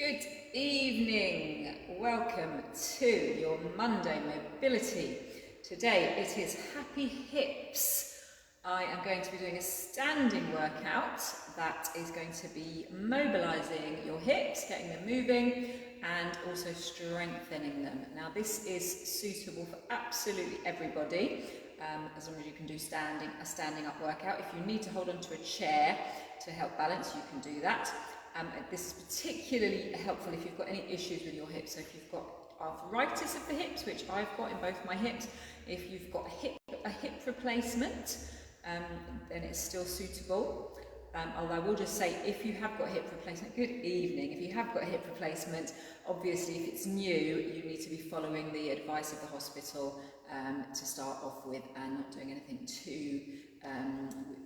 Good evening, welcome to your Monday mobility. Today it is happy hips. I am going to be doing a standing workout that is going to be mobilizing your hips, getting them moving and also strengthening them. Now this is suitable for absolutely everybody, as long as you can do a standing up workout. If you need to hold onto a chair to help balance, you can do that. This is particularly helpful if you've got any issues with your hips. So if you've got arthritis of the hips, which I've got in both my hips, if you've got a hip replacement, then it's still suitable. Although I will just say, if you have got a hip replacement, good evening, if you have got a hip replacement, obviously if it's new, you need to be following the advice of the hospital to start off with, and not doing anything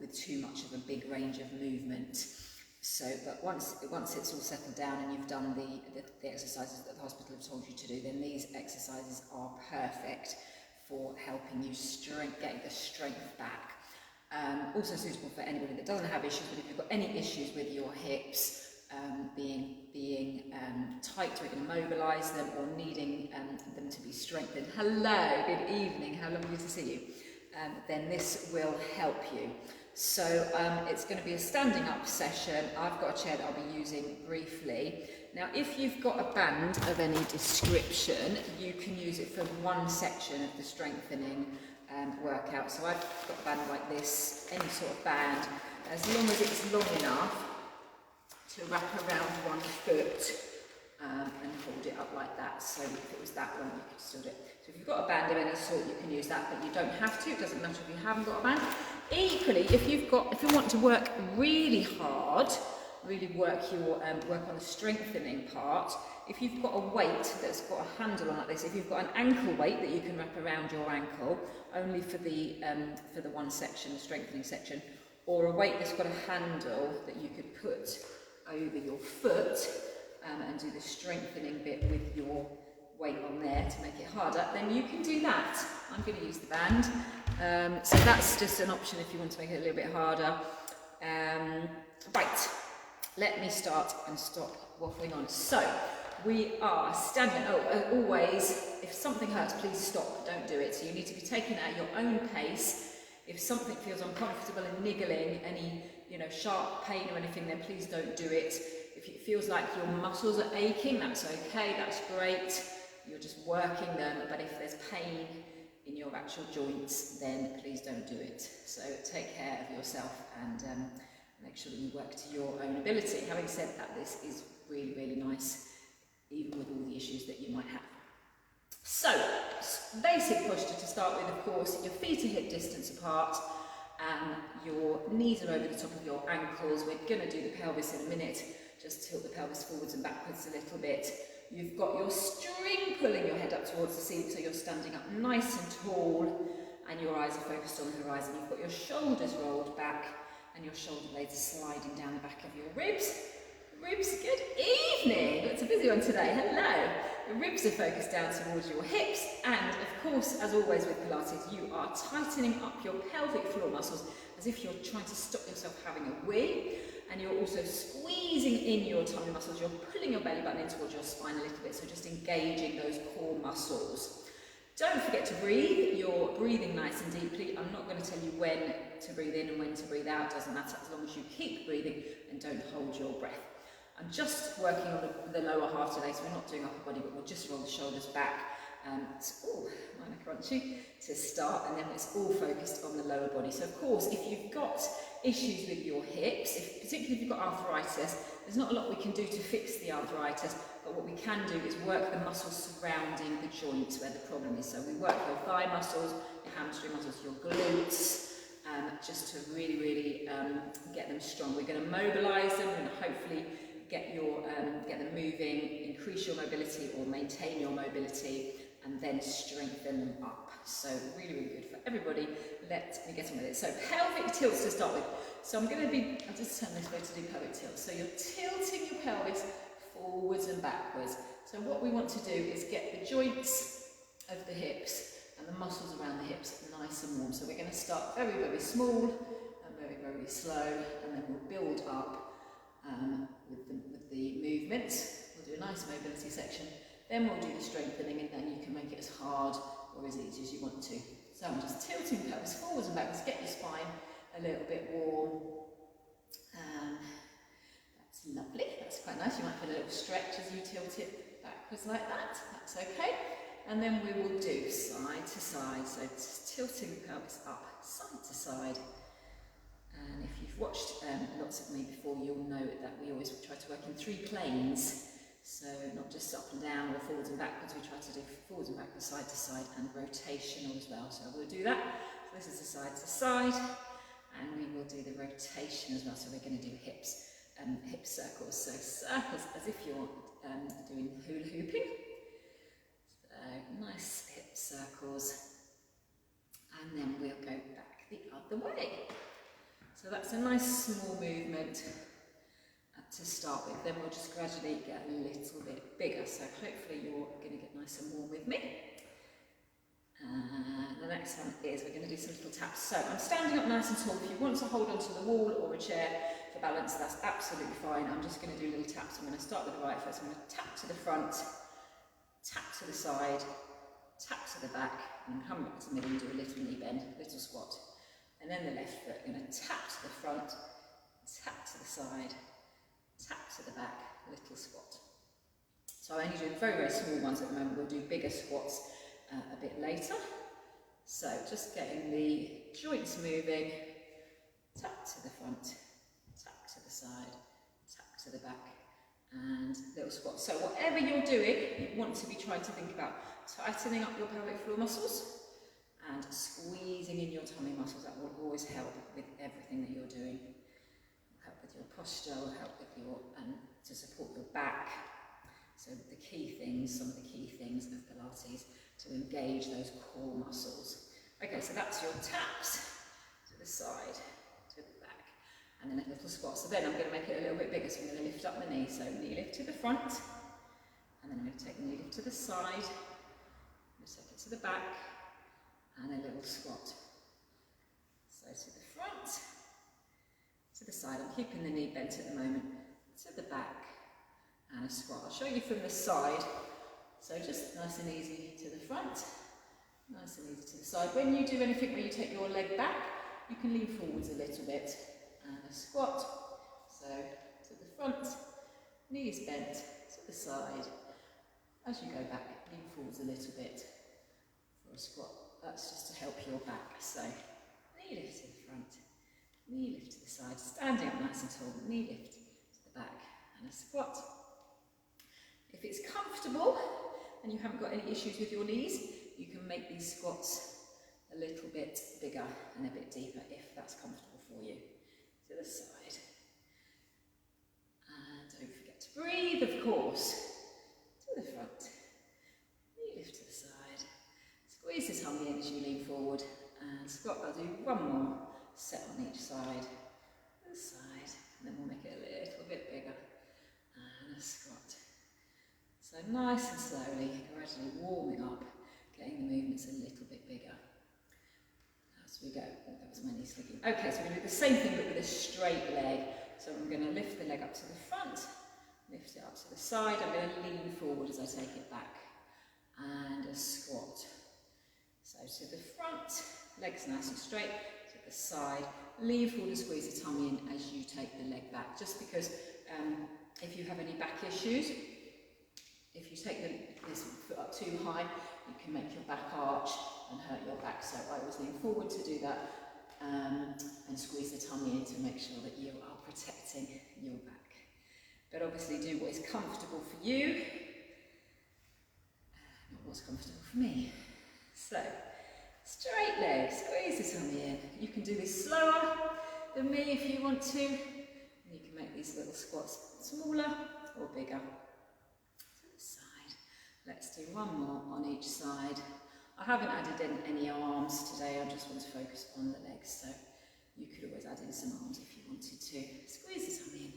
with too much of a big range of movement. So, but once it's all settled down and you've done the exercises that the hospital have told you to do, then these exercises are perfect for helping you getting the strength back. Also suitable for anybody that doesn't have issues, but if you've got any issues with your hips being tight, or you're going to mobilise them, or needing them to be strengthened. Hello, good evening, how lovely to see you. Then this will help you. So it's going to be a standing up session. I've got a chair that I'll be using briefly. Now if you've got a band of any description, you can use it for one section of the strengthening workout. So I've got a band like this, any sort of band, as long as it's long enough to wrap around one foot and hold it up like that. So if it was that long, you could still do it. So if you've got a band of any sort, you can use that, but you don't have to. It doesn't matter if you haven't got a band. Equally, if you want to work really hard, really work on the strengthening part, if you've got a weight that's got a handle on like this, if you've got an ankle weight that you can wrap around your ankle, only for the one section, the strengthening section, or a weight that's got a handle that you could put over your foot and do the strengthening bit with your weight on there to make it harder, then you can do that. I'm going to use the band. So that's just an option if you want to make it a little bit harder. Right, let me start and stop waffling on. So we are standing. Always, if something hurts, please stop, don't do it. So you need to be taking it at your own pace. If something feels uncomfortable and niggling, any sharp pain or anything, then please don't do it. If it feels like your muscles are aching, that's okay, that's great. You're just working them, but if there's pain in your actual joints, then please don't do it. So take care of yourself and make sure that you work to your own ability. Having said that, this is really, really nice, even with all the issues that you might have. So, basic posture to start with, of course, your feet are hip distance apart and your knees are over the top of your ankles. We're going to do the pelvis in a minute. Just tilt the pelvis forwards and backwards a little bit. You've got your string pulling your head up towards the ceiling, so you're standing up nice and tall and your eyes are focused on the horizon. You've got your shoulders rolled back and your shoulder blades sliding down the back of your ribs. Ribs, good evening! It's a busy one today, hello! The ribs are focused down towards your hips, and of course, as always with Pilates, you are tightening up your pelvic floor muscles as if you're trying to stop yourself having a wee. And you're also squeezing in your tummy muscles. You're pulling your belly button in towards your spine a little bit, so just engaging those core muscles. Don't forget to breathe. You're breathing nice and deeply. I'm not going to tell you when to breathe in and when to breathe out. It doesn't matter as long as you keep breathing and don't hold your breath. I'm just working on the lower half today, so we're not doing upper body, but we'll just roll the shoulders back. It's all minor crunchy to start, and then it's all focused on the lower body. So of course, if you've got issues with your hips, particularly if you've got arthritis, there's not a lot we can do to fix the arthritis, but what we can do is work the muscles surrounding the joints where the problem is. So we work your thigh muscles, your hamstring muscles, your glutes, just to really, really get them strong. We're going to mobilise them and hopefully get them moving, increase your mobility or maintain your mobility, and then strengthen them up. So really, really good for everybody. Let me get on with it. So pelvic tilts to start with. So I'll just turn this way to do pelvic tilts. So you're tilting your pelvis forwards and backwards. So what we want to do is get the joints of the hips and the muscles around the hips nice and warm. So we're going to start very, very small and very, very slow, and then we'll build up with the movement. We'll do section. Then we'll do the strengthening, and then you can make it as hard or as easy as you want to. So I'm just tilting the pelvis forwards and backwards, get your spine a little bit warm. That's lovely, that's quite nice. You might feel a little stretch as you tilt it backwards like that, that's okay. And then we will do side to side, so just tilting the pelvis up, side to side. And if you've watched lots of me before, you'll know that we always try to work in 3 planes. So not just up and down or forwards and backwards, we try to do forwards and backwards, side to side, and rotational as well. So we'll do that. So this is the side to side, and we will do the rotation as well. So we're going to do hips, hip circles. So circles as if you're doing hula hooping. So nice hip circles, and then we'll go back the other way. So that's a nice small movement to start with, then we'll just gradually get a little bit bigger. So hopefully you're going to get nice and warm with me. The next one is we're going to do some little taps. So I'm standing up nice and tall. If you want to hold onto the wall or a chair for balance, that's absolutely fine. I'm just going to do little taps. I'm going to start with the right first. I'm going to tap to the front, tap to the side, tap to the back, and come back to the middle and do a little knee bend, little squat. And then the left foot, going to tap to the front, tap to the side, tap to the back, little squat. So I only do very, very small ones at the moment. We'll do bigger squats a bit later. So just getting the joints moving, tap to the front, tap to the side, tap to the back, and little squat. So whatever you're doing, you want to be trying to think about tightening up your pelvic floor muscles and squeezing in your tummy muscles. That will always help with everything that you're doing. Help with your posture, will help with your to support your back. So the key things, some of the key things of Pilates to engage those core muscles. Okay, so that's your taps to the side, to the back, and then a little squat. So then I'm going to make it a little bit bigger. So I'm going to lift up the knee. So knee lift to the front, and then I'm going to take the knee lift to the side, I'm going to take it to the back, and a little squat. So to the front, to the side. I'm keeping the knee bent at the moment, to the back, and a squat. I'll show you from the side. So just nice and easy to the front, nice and easy to the side. When you do anything where you take your leg back, you can lean forwards a little bit, and a squat. So to the front, knees bent, to the side. As you go back, lean forwards a little bit for a squat. That's just to help your back. So knee lift to the front, knee lift to the side, standing up nice and tall, knee lift to the back, and a squat. If it's comfortable and you haven't got any issues with your knees, you can make these squats a little bit bigger and a bit deeper if that's comfortable for you. To the side. And don't forget to breathe, of course. To the front. Knee lift to the side. Squeeze the tummy in as you lean forward. And squat. I'll do one more set on each side. To the side. And then we'll make it a little bit bigger. And a squat. So nice and slowly, gradually warming up, getting the movements a little bit bigger as we go. Oh, that was my knee slipping. Okay, so we're going to do the same thing but with a straight leg. So I'm going to lift the leg up to the front, lift it up to the side. I'm going to lean forward as I take it back, and a squat. So to the front, legs nice and straight, to the side, lean forward and squeeze the tummy in as you take the leg back. Just because if you have any back issues, if you take this foot up too high, you can make your back arch and hurt your back. So I always lean forward to do that and squeeze the tummy in to make sure that you are protecting your back. But obviously do what is comfortable for you, not what's comfortable for me. So, straight leg, squeeze the tummy in. You can do this slower than me if you want to. And you can make these little squats smaller or bigger. Let's do one more on each side. I haven't added in any arms today, I just want to focus on the legs, so you could always add in some arms if you wanted to. Squeeze the tummy in,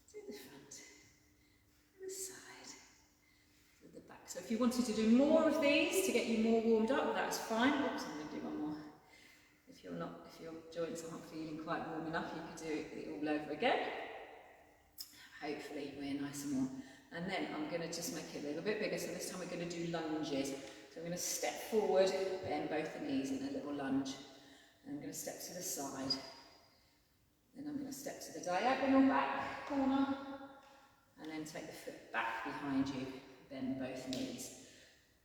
to the front, to the side, to the back. So if you wanted to do more of these to get you more warmed up, that's fine. Oops, I'm going to do one more. If your joints aren't feeling quite warm enough, you could do it all over again. Hopefully we're nice and warm. And then I'm going to just make it a little bit bigger, so this time we're going to do lunges. So I'm going to step forward, bend both the knees in a little lunge. And I'm going to step to the side. Then I'm going to step to the diagonal back corner. And then take the foot back behind you, bend both knees.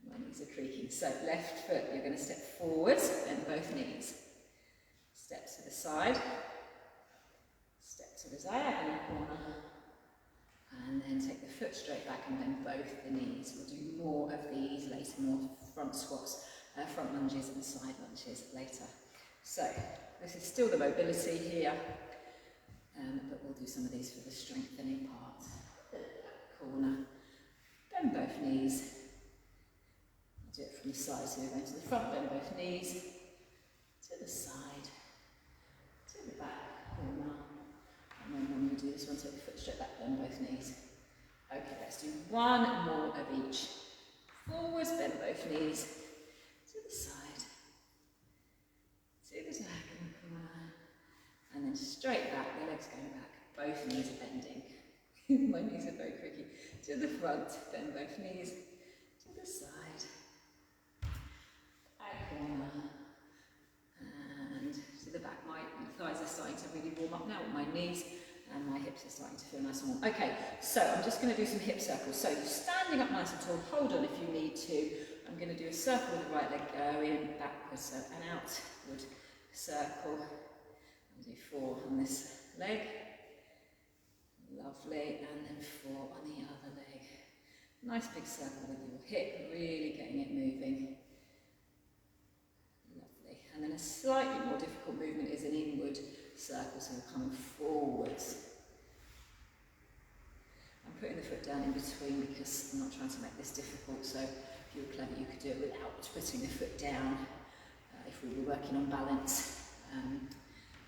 My knees are creaking. So left foot, you're going to step forwards, bend both knees. Step to the side. Step to the diagonal corner. And then take the foot straight back and bend both the knees. We'll do more of these later, more front squats, front lunges and side lunges later. So this is still the mobility here, but we'll do some of these for the strengthening part. Corner, bend both knees. I'll do it from the side, so we're going to the front, bend both knees, to the side, to the back corner. And then when we do this one, take the foot straight back, bend both knees. Okay, let's do one more of each. Forwards, bend both knees. To the side. To the diagonal corner. And then straight back, the legs going back. Both knees are bending. My knees are very creaky. To the front, bend both knees. To the side. Back corner. And to the back. My thighs are starting to really warm up now with my knees, and my hips are starting to feel nice and warm. Okay, so I'm just going to do some hip circles. So you're standing up nice and tall, hold on if you need to. I'm going to do a circle with the right leg going backwards, so an outward circle. I'll do 4 on this leg. Lovely, and then 4 on the other leg. Nice big circle with your hip, really getting it moving. And then a slightly more difficult movement is an inward circle, so we're coming forwards. I'm putting the foot down in between because I'm not trying to make this difficult, so if you were clever you could do it without putting the foot down. If we were working on balance,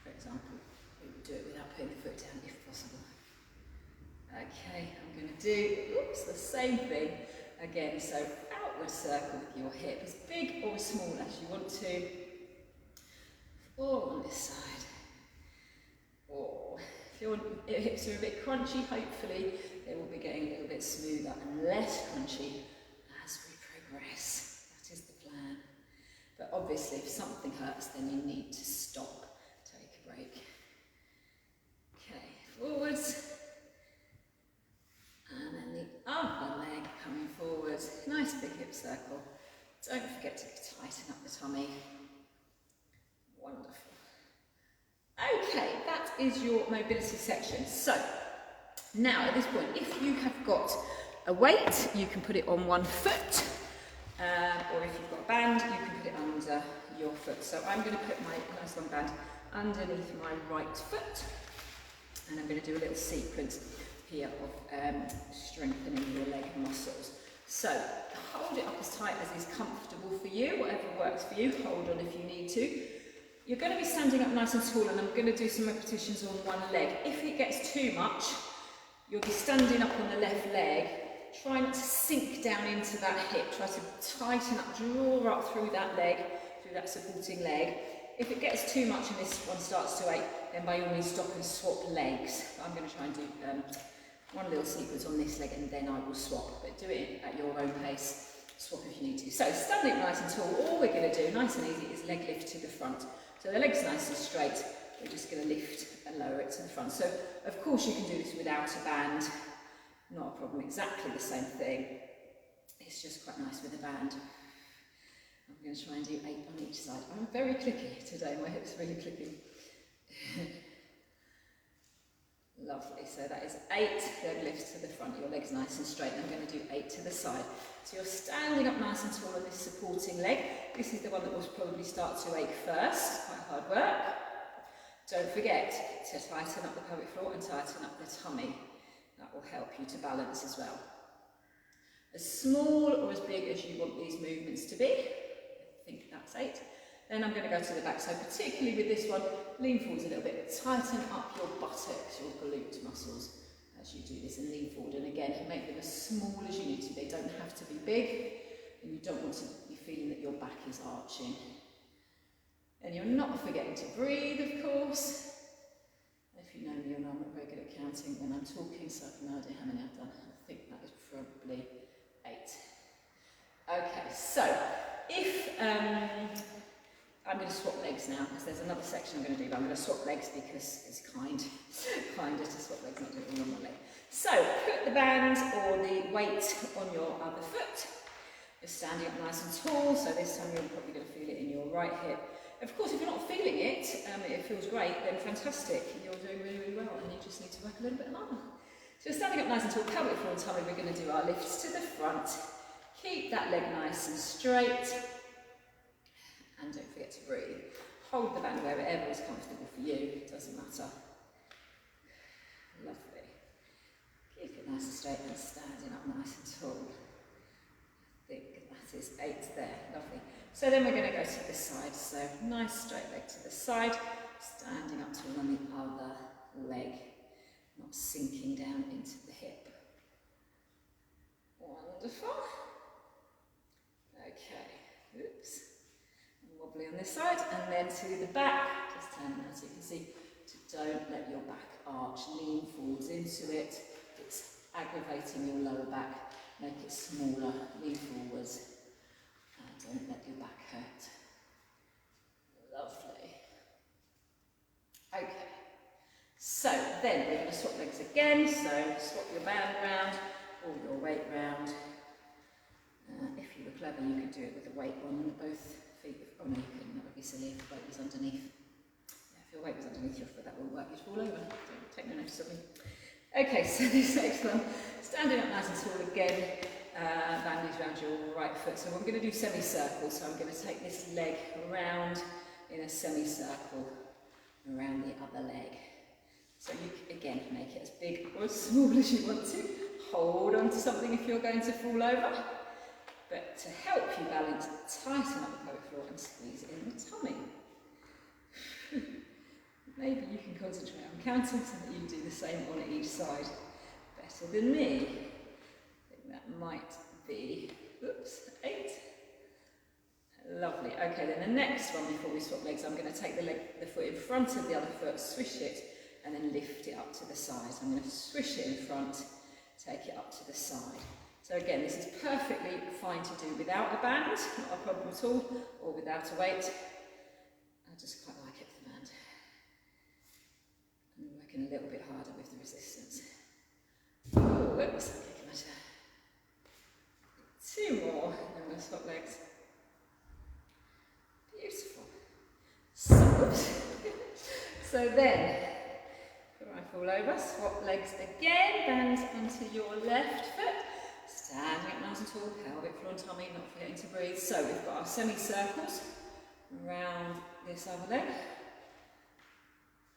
for example, we would do it without putting the foot down if possible. Okay, I'm going to do, the same thing again, so outward circle with your hip, as big or as small as you want to. 4 on this side. 4. If your hips are a bit crunchy, hopefully they will be getting a little bit smoother and less crunchy as we progress. That is the plan. But obviously if something hurts, then you need to stop, take a break. Okay, forwards. And then the other leg coming forwards. Nice big hip circle. Don't forget to tighten up the tummy. Wonderful. Okay, that is your mobility section. So, now at this point, if you have got a weight, you can put it on one foot, or if you've got a band, you can put it under your foot. So I'm going to put my nice long band underneath my right foot, and I'm going to do a little sequence here of strengthening your leg muscles. So, hold it up as tight as is comfortable for you, whatever works for you, hold on if you need to. You're going to be standing up nice and tall, and I'm going to do some repetitions on one leg. If it gets too much, you'll be standing up on the left leg. Try not to sink down into that hip. Try to tighten up, draw up through that leg, through that supporting leg. If it gets too much and this one starts to ache, then by all means stop and swap legs. I'm going to try and do one little sequence on this leg, and then I will swap. But do it at your own pace. Swap if you need to. So standing up nice and tall, all we're going to do, nice and easy, is leg lift to the front. So the leg's nice and straight, we're just going to lift and lower it to the front. So, of course, you can do this without a band, not a problem, exactly the same thing. It's just quite nice with a band. I'm going to try and do 8 on each side. I'm very clicky today, my hips are really clicky. Lovely, so that is 8 leg lifts to the front, your leg's nice and straight. I'm going to do 8 to the side. So you're standing up nice and tall on this supporting leg. This is the one that will probably start to ache first, quite hard work. Don't forget to tighten up the pelvic floor and tighten up the tummy. That will help you to balance as well. As small or as big as you want these movements to be. I think that's 8. Then I'm going to go to the back, so particularly with this one, lean forwards a little bit, tighten up your buttocks, your glute muscles as you do this, and lean forward. And again, make them as small as you need to. They don't have to be big, and you don't want to be feeling that your back is arching. And you're not forgetting to breathe, of course. If you know me, you'll know I'm not very good at counting. counting when I'm talking, so I have no idea how many I've done. I think that is probably 8. Okay, so if I'm going to swap legs now, because there's another section I'm going to do, but I'm going to swap legs because it's kinder to swap legs, not do it all on one leg. So put the band or the weight on your other foot. You're standing up nice and tall, so this time you're probably going to feel it in your right hip. Of course, if you're not feeling it, it feels great, then fantastic. You're doing really, really well, and you just need to work a little bit harder. So you're standing up nice and tall, pelvic floor and tummy. We're going to do our lifts to the front. Keep that leg nice and straight. And don't forget to breathe. Hold the band wherever is comfortable for you. It doesn't matter. Lovely. Keep it nice and straight and standing up nice and tall. I think that is 8 there. Lovely. So then we're going to go to the side. So nice straight leg to the side. Standing up tall on the other leg. Not sinking down into the hip. Wonderful. Okay. Oops. Wobbly on this side, and then to the back, just turn as you can see, don't let your back arch, lean forwards into it, it's aggravating your lower back, make it smaller, lean forwards, and don't let your back hurt. Lovely. Okay, so then we're going to swap legs again, so swap your band round, or your weight round. If you were clever, you could do it with the weight on both feet. Oh no, you couldn't, that would be silly if the weight was underneath. Yeah, if your weight was underneath your foot, that wouldn't work, you'd fall over. Don't take no notice of me. Okay, so this next one, standing up nice and tall again, bandages around your right foot. So I'm going to do semicircles, so I'm going to take this leg around in a semicircle around the other leg. So you, again, make it as big or as small as you want to. Hold on to something if you're going to fall over. But to help you balance, tighten up the pelvic floor and squeeze in the tummy. Maybe you can concentrate on counting so that you do the same on each side. Better than me. I think that might be, oops, 8. Lovely. Okay, then the next one before we swap legs, I'm going to take the foot in front of the other foot, swish it, and then lift it up to the side. So I'm going to swish it in front, take it up to the side. So again, this is perfectly fine to do without a band, not a problem at all, or without a weight. I just quite like it with the band. I'm working a little bit harder with the resistance. Oh, whoops, I'm kicking my toe. 2 more, and then we'll swap legs. Beautiful. So then, before I fall over, swap legs again, bands onto your left foot. Standing up nice and tall, pelvic floor and tummy, not forgetting to breathe. So we've got our semicircles around this other leg.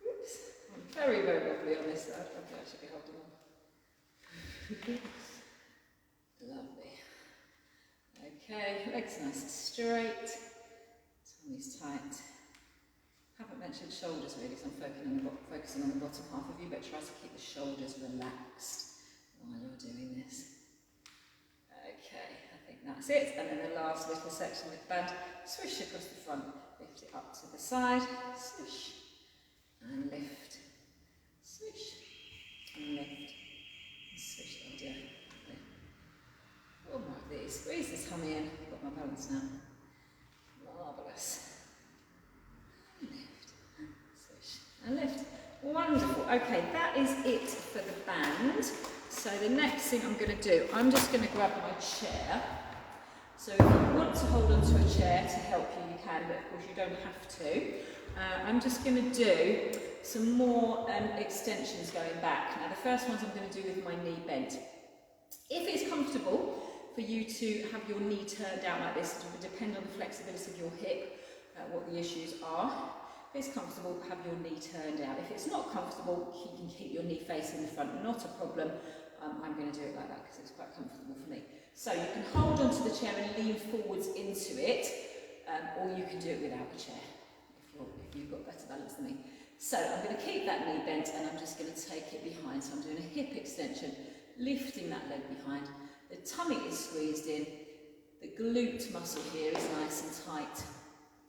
Oops, I'm very, very wobbly on this side. Okay, I should be holding on. Lovely. Okay, legs nice and straight, tummy's tight. Haven't mentioned shoulders really, because I'm focusing on the bottom half of you, but try to keep the shoulders relaxed while you're doing this. Okay, I think that's it. And then the last little section with the band, swish across the front, lift it up to the side, swish, and lift, swish, and lift, and swish. Oh dear. Oh my dear, squeeze the tummy in. I've got my balance now. Marvellous. Lift, swish, and lift. Wonderful. Okay, that is it for the band. So the next thing I'm going to do, I'm just going to grab my chair. So if you want to hold onto a chair to help you, you can, but of course you don't have to. I'm just going to do some more extensions going back. Now the first ones I'm going to do with my knee bent. If it's comfortable for you to have your knee turned out like this, it will depend on the flexibility of your hip, what the issues are. If it's comfortable, have your knee turned out. If it's not comfortable, you can keep your knee facing the front, not a problem. I'm going to do it like that because it's quite comfortable for me. So you can hold onto the chair and lean forwards into it, or you can do it without the chair if you've got better balance than me. So I'm going to keep that knee bent and I'm just going to take it behind. So I'm doing a hip extension, lifting that leg behind. The tummy is squeezed in. The glute muscle here is nice and tight.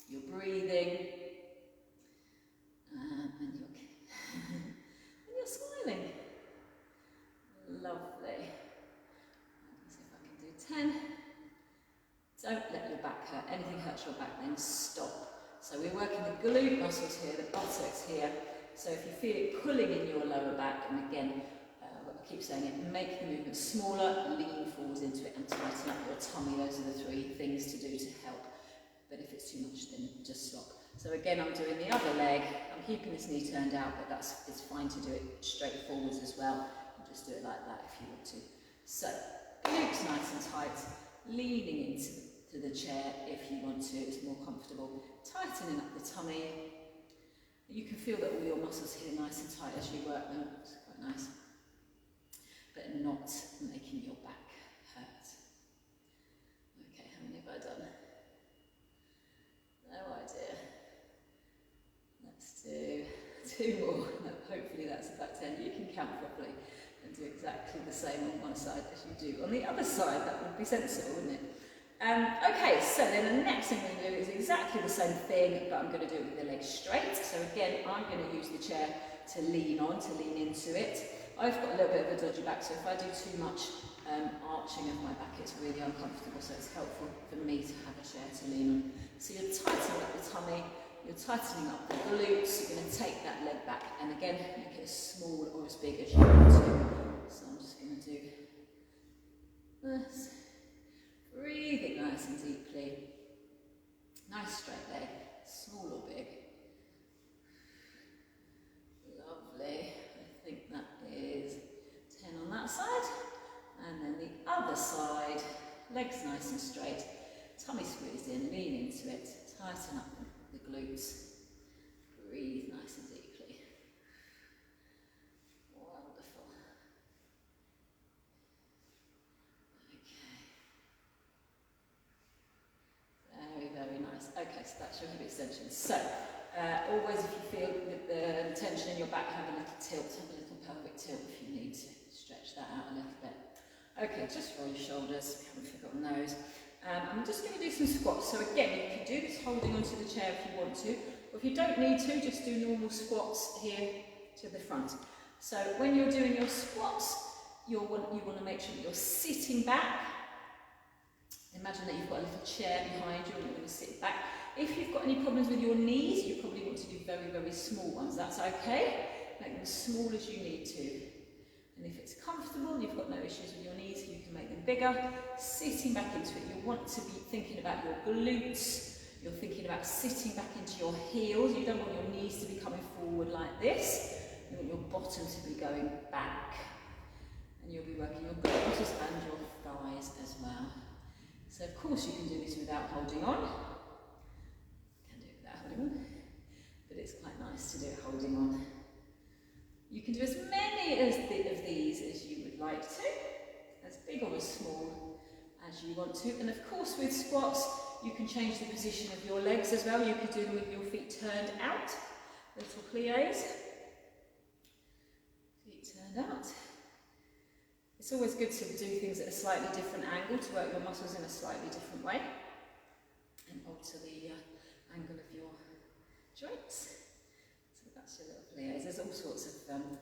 You're breathing. And you're smiling. back, then stop. So we're working the glute muscles here, the buttocks here. So if you feel it pulling in your lower back, and again, I keep saying it, make the movement smaller, lean forwards into it and tighten up your tummy. Those are the 3 things to do to help. But if it's too much, then just stop. So again, I'm doing the other leg. I'm keeping this knee turned out, but it's fine to do it straight forwards as well. You just do it like that if you want to. So, glutes nice and tight, leaning into the chair if you want to, it's more comfortable. Tightening up the tummy. You can feel that all your muscles here nice and tight as you work them. It's quite nice. But not making your back hurt. Okay, how many have I done? No idea. Let's do 2 more. No, hopefully that's about 10. You can count properly and do exactly the same on one side as you do on the other side. That would be sensible, wouldn't it? Okay, so then the next thing we're going to do is exactly the same thing, but I'm going to do it with the legs straight. So again, I'm going to use the chair to lean on, to lean into it. I've got a little bit of a dodgy back, so if I do too much arching of my back, it's really uncomfortable, so it's helpful for me to have a chair to lean on. So you're tightening up the tummy, you're tightening up the glutes, you're going to take that leg back, and again, make it as small or as big as you want to. So I'm just going to do this. Breathing nice and deeply. Nice straight leg, small or big. Lovely. I think that is 10 on that side. And then the other side, legs nice and straight, tummy squeezed in, lean into it, tighten up the glutes. Breathe nice and deeply. Wonderful. Okay. Very nice. Okay, so that's your hip extension. So, always if you feel the tension in your back, have a little tilt, have a little pelvic tilt if you need to. Stretch that out a little bit. Okay, just roll your shoulders, we haven't forgotten those. I'm just going to do some squats. So again, you can do this holding onto the chair if you want to, or if you don't need to, just do normal squats here to the front. So when you're doing your squats, you want to make sure that you're sitting back. Imagine that you've got a little chair behind you and you're going to sit back. If you've got any problems with your knees, you probably want to do very, very small ones. That's okay. Make them as small as you need to. And if it's comfortable, you've got no issues with your knees, you can make them bigger. Sitting back into it, you want to be thinking about your glutes. You're thinking about sitting back into your heels. You don't want your knees to be coming forward like this. You want your bottom to be going back. And you'll be working your glutes and your thighs as well. So of course you can do this without holding on. Can do it without holding on. But it's quite nice to do it holding on. You can do as many of these as you would like to, as big or as small as you want to. And of course with squats, you can change the position of your legs as well. You could do them with your feet turned out, little pliés. Feet turned out. It's always good to do things at a slightly different angle to work your muscles in a slightly different way and alter the angle of your joints. That's your little pliés. There's all sorts of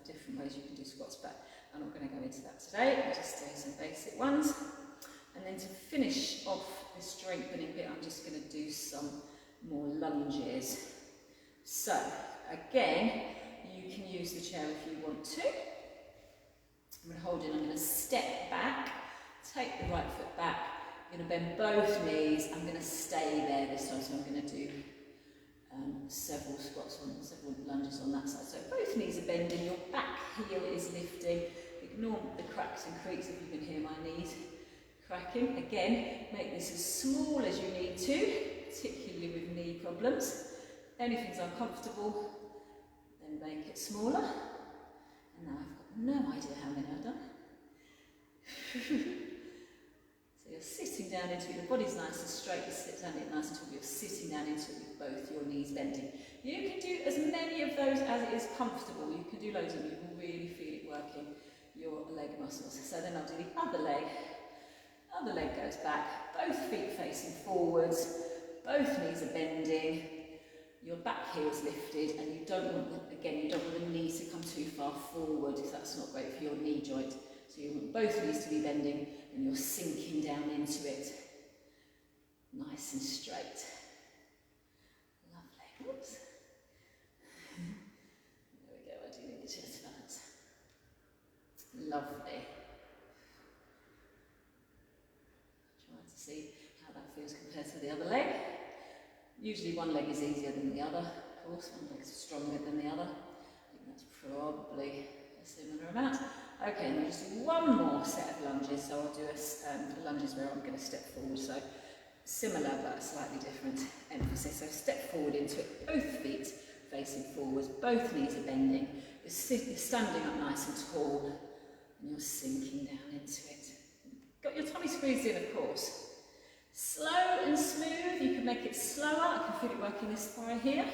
different ways you can do squats, but I'm not going to go into that today. I'm just doing some basic ones. And then to finish off the strengthening bit, I'm just going to do some more lunges. So, again, you can use the chair if you want to. I'm going to hold in, I'm going to step back, take the right foot back, I'm going to bend both knees, I'm going to stay there this time, so I'm going to do several squats on, several lunges on that side. So both knees are bending, your back heel is lifting. Ignore the cracks and creaks if you can hear my knees cracking. Again, make this as small as you need to, particularly with knee problems. Anything's uncomfortable, then make it smaller. And now I've got no idea how many I've done. So you're sitting down into it, your body's nice and straight, you sit down it nice and tall, you're sitting down into it with both your knees bending. You can do as many of those as it is comfortable, you can do loads of them, you will really feel it working your leg muscles. So then I'll do the other leg goes back, both feet facing forwards, both knees are bending, your back heel is lifted, and you don't want the knees to come too far forward because that's not great for your knee joint. So you want both knees to be bending and you're sinking down into it. Nice and straight. Oops. There we go, I do need the chest balance. Lovely. Try to see how that feels compared to the other leg. Usually one leg is easier than the other, of course, one leg is stronger than the other. I think that's probably a similar amount. Okay, and we'll just do one more set of lunges. So I'll do lunges where I'm going to step forward. So similar but slightly different emphasis. So step forward into it, both feet facing forwards, both knees are bending. You're standing up nice and tall, and you're sinking down into it. Got your tummy squeezed in, of course. Slow and smooth. You can make it slower. I can feel it working this thigh here.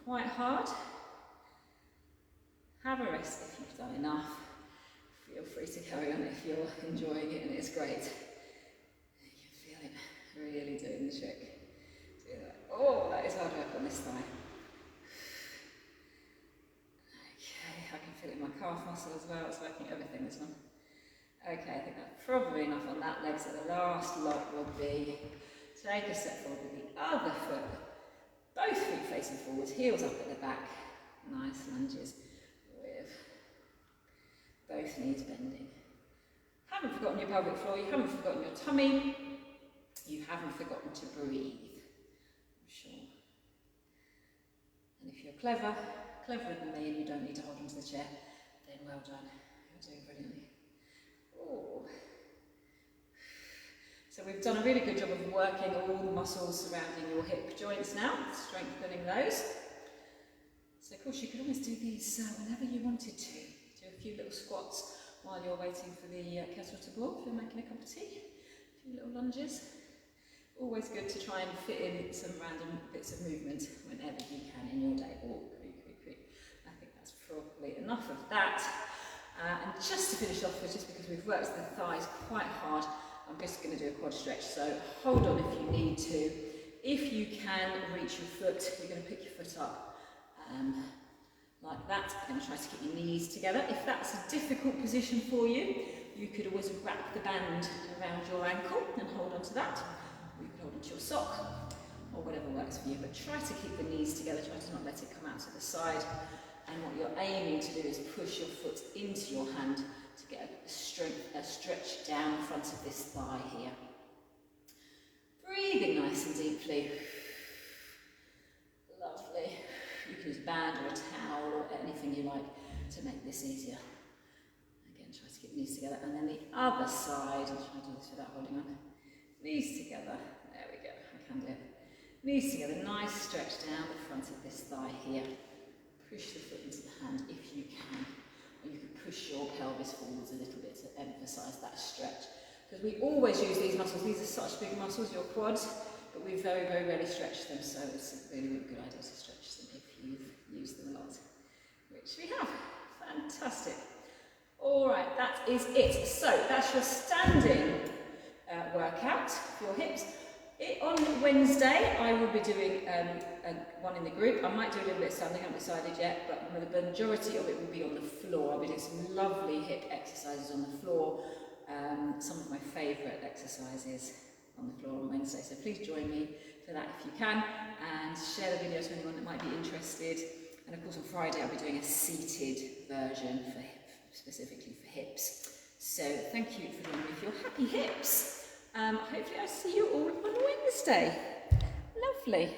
Quite hard. Have a rest if you've done enough. Feel free to carry on if you're enjoying it and it's great. You can feel it really doing the trick. Do that. Oh, that is hard work on this thigh. Okay, I can feel it in my calf muscle as well. It's working everything, this one. Okay, I think that's probably enough on that leg. So the last lot will be take a step forward with the other foot. Both feet facing forwards, heels up at the back. Nice lunges with both knees bending. Haven't forgotten your pelvic floor, you haven't forgotten your tummy, you haven't forgotten to breathe, I'm sure. And if you're cleverer than me and you don't need to hold onto the chair, then well done, you're doing brilliantly. Ooh. So we've done a really good job of working all the muscles surrounding your hip joints now, strengthening those. So of course you could always do these whenever you wanted to. Do a few little squats while you're waiting for the kettle to boil, if you're making a cup of tea. A few little lunges. Always good to try and fit in some random bits of movement whenever you can in your day. Oh, quick. I think that's probably enough of that. And just to finish off with, just because we've worked the thighs quite hard, I'm just going to do a quad stretch. So hold on if you need to. If you can reach your foot, you're going to pick your foot up like that. You're going to try to keep your knees together. If that's a difficult position for you, you could always wrap the band around your ankle and hold on to that. Or you could hold onto your sock or whatever works for you. But try to keep the knees together. Try to not let it come out to the side. And what you're aiming to do is push your foot into your hand to get a stretch down the front of this thigh here. Breathing nice and deeply. Lovely. You can use a band or a towel or anything you like to make this easier. Again, try to keep the knees together. And then the other side, I'll try to do this without holding on. Knees together. There we go. I can do it. Knees together. Nice stretch down the front of this thigh here. Push the foot into the hand if you can, or you can push your pelvis forwards a little bit to emphasise that stretch. Because we always use these muscles, these are such big muscles, your quads, but we very, very rarely stretch them, so it's a really, really good idea to stretch them if you've used them a lot, which we have. Fantastic. Alright, that is it. So that's your standing workout for your hips. On Wednesday, I will be doing one in the group. I might do a little bit of standing, I haven't decided yet, but the majority of it will be on the floor. I'll be doing some lovely hip exercises on the floor, some of my favourite exercises on the floor on Wednesday. So please join me for that if you can, and share the videos with anyone that might be interested. And of course on Friday I'll be doing a seated version specifically for hips. So thank you for joining me for your happy hips. Hopefully I'll see you all on Wednesday. Lovely.